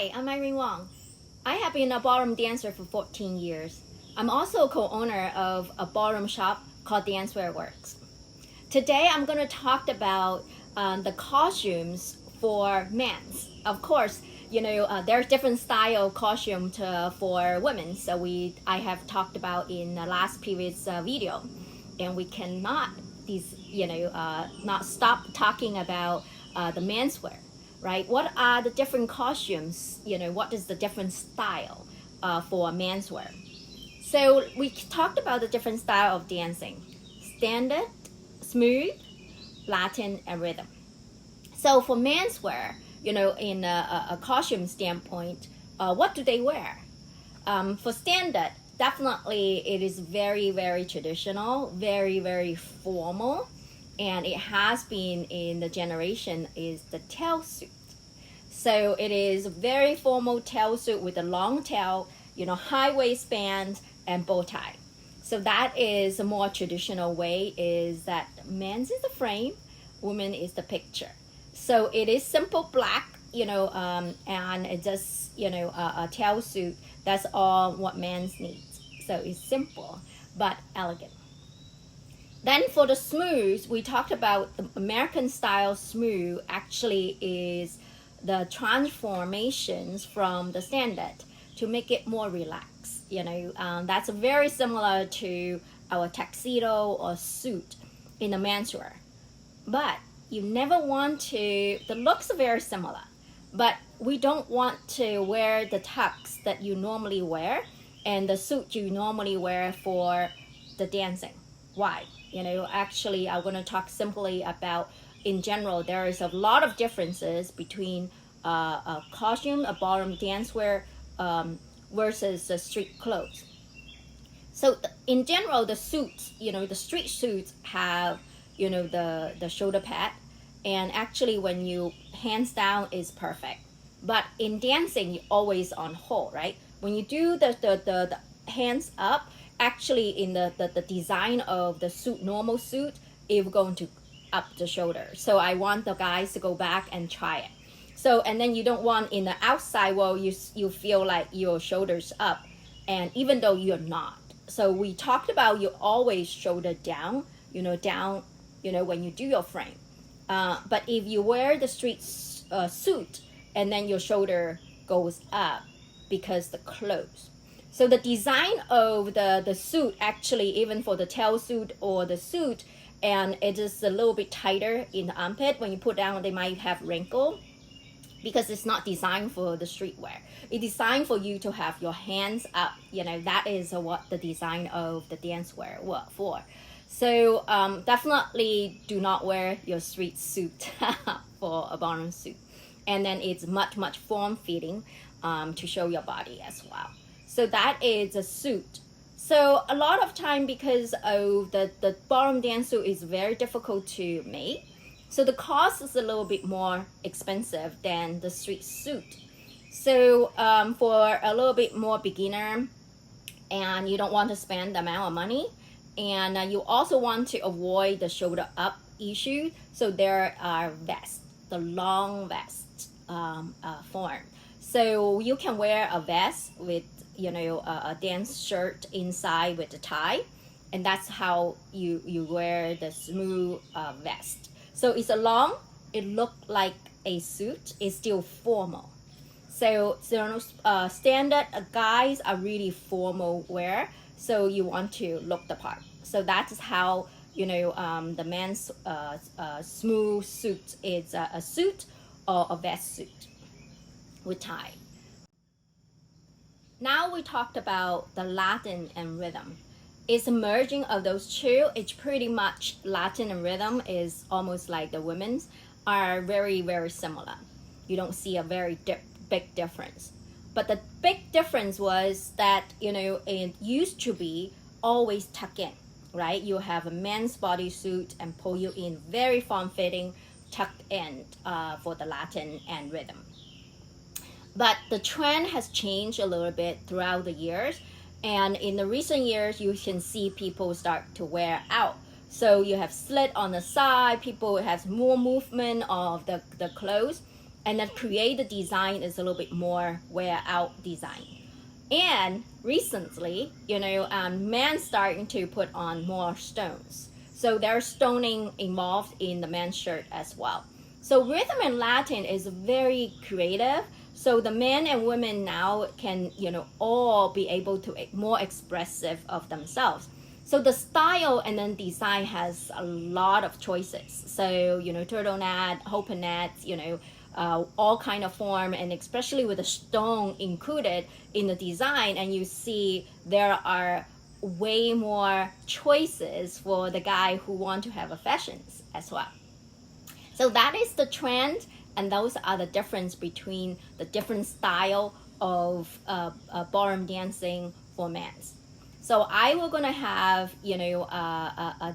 Hi, I'm Irene Wong. I have been a ballroom dancer for 14 years. I'm also a co-owner of a ballroom shop called Dancewear Works. Today I'm going to talk about the costumes for men's. Of course, there's different style costume for women. So I have talked about in the last previous video, and we cannot not stop talking about the menswear. Right? What are the different costumes? What is the different style for menswear? So we talked about the different style of dancing: standard, smooth, Latin, and rhythm. So for menswear, in a costume standpoint, what do they wear? For standard, definitely it is very, very traditional, very, very formal. And it has been in the generation is the tail suit. So it is very formal tail suit with a long tail, high waistband and bow tie. So that is a more traditional way, is that men's is the frame, women is the picture. So it is simple black, and it just, a tail suit. That's all what men's needs. So it's simple but elegant. Then for the smooth, we talked about the American style smooth actually is the transformations from the standard to make it more relaxed. That's very similar to our tuxedo or suit in the menswear. But you never want to, the looks are very similar, but we don't want to wear the tux that you normally wear and the suit you normally wear for the dancing. Why? Actually, I'm going to talk simply about, in general, there is a lot of differences between a costume, a ballroom dancewear, versus the street clothes. So in general, the suits, the street suits have, the shoulder pad, and actually when you hands down is perfect. But in dancing, you're always on hold, right? When you do the hands up, actually in the design of the suit, normal suit, it's going to up the shoulder. So I want the guys to go back and try it. So, and then you don't want in the outside, well, you feel like your shoulders up, and even though you're not. So we talked about you always shoulder down, down, when you do your frame. But if you wear the street suit, and then your shoulder goes up because the clothes. So the design of the suit, actually, even for the tail suit or the suit, and it is a little bit tighter in the armpit. When you put down, they might have wrinkle because it's not designed for the streetwear. It's designed for you to have your hands up. That is what the design of the dancewear was for. So definitely do not wear your street suit for a ballroom suit. And then it's much, much form-fitting to show your body as well. So that is a suit. So a lot of time, because of the ballroom dance suit is very difficult to make, so the cost is a little bit more expensive than the street suit. So for a little bit more beginner, and you don't want to spend the amount of money, and you also want to avoid the shoulder up issue, so there are vests, the long vest form. So you can wear a vest with a dance shirt inside with a tie, and that's how you wear the smooth vest. So it's a long, it looked like a suit, it's still formal. So standard guys are really formal wear, so you want to look the part. So that is how the men's smooth suit is a suit or a vest suit with tie. Now we talked about the Latin and rhythm. It's a merging of those two. It's pretty much Latin and rhythm is almost like the women's are very, very similar. You don't see a very big difference. But the big difference was that, it used to be always tuck in, right? You have a men's bodysuit and pull you in, very form-fitting, tucked in for the Latin and rhythm. But the trend has changed a little bit throughout the years. And in the recent years, you can see people start to wear out. So you have slit on the side, people have more movement of the clothes. and then create the design is a little bit more wear out design. And recently, men starting to put on more stones. So there's stoning involved in the men's shirt as well. So rhythm and Latin is very creative. So the men and women now can, all be able to more expressive of themselves. So the style and then design has a lot of choices. So, turtleneck, hopenet, all kind of form, and especially with the stone included in the design, and you see there are way more choices for the guy who want to have a fashions as well. So that is the trend, and those are the difference between the different style of ballroom dancing for men. So I will gonna have a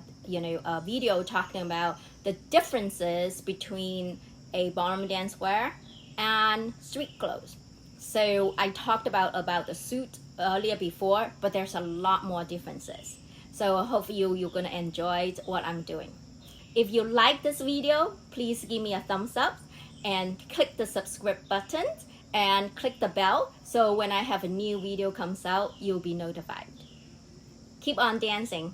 video talking about the differences between a ballroom dance wear and street clothes. So I talked about the suit earlier before, but there's a lot more differences. So hopefully you're gonna enjoy what I'm doing. If you like this video, please give me a thumbs up and click the subscribe button and click the bell so when I have a new video comes out, you'll be notified. Keep on dancing.